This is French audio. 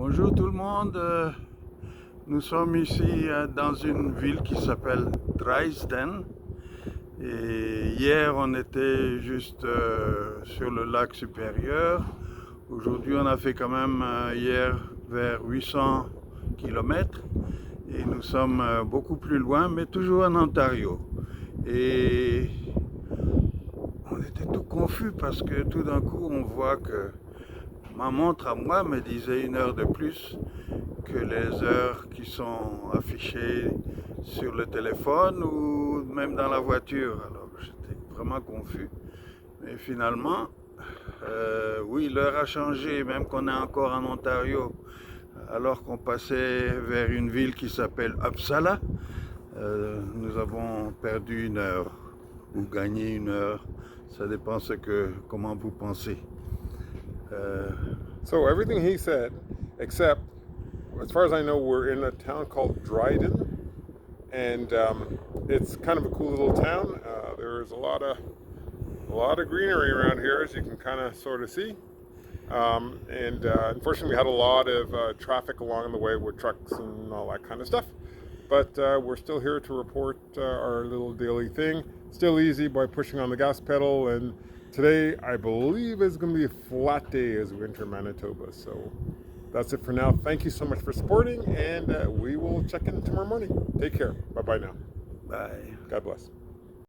Bonjour tout le monde. Nous sommes ici dans une ville qui s'appelle Dresden. Et hier, on était juste sur le lac supérieur. Aujourd'hui, on a fait quand même hier vers 800 km. Et nous sommes beaucoup plus loin, mais toujours en Ontario. Et on était tout confus parce que tout d'un coup, on voit que ma montre à moi me disait 1 heure de plus que les heures qui sont affichées sur le téléphone ou même dans la voiture. Alors j'étais vraiment confus. Mais finalement, oui, l'heure a changé, même qu'on est encore en Ontario. Alors qu'on passait vers une ville qui s'appelle Uppsala, nous avons perdu 1 heure ou gagné 1 heure. Ça dépend comment vous pensez. So everything he said, except as far as I know, we're in a town called Dryden, and it's kind of a cool little town. There's a lot of greenery around here, as you can kind of sort of see. And unfortunately, we had a lot of traffic along the way with trucks and all that kind of stuff. But we're still here to report our little daily thing. Still easy by pushing on the gas pedal. And today, I believe, is going to be a flat day as we enter Manitoba. So that's it for now. Thank you so much for supporting, and we will check in tomorrow morning. Take care. Bye bye now. Bye. God bless.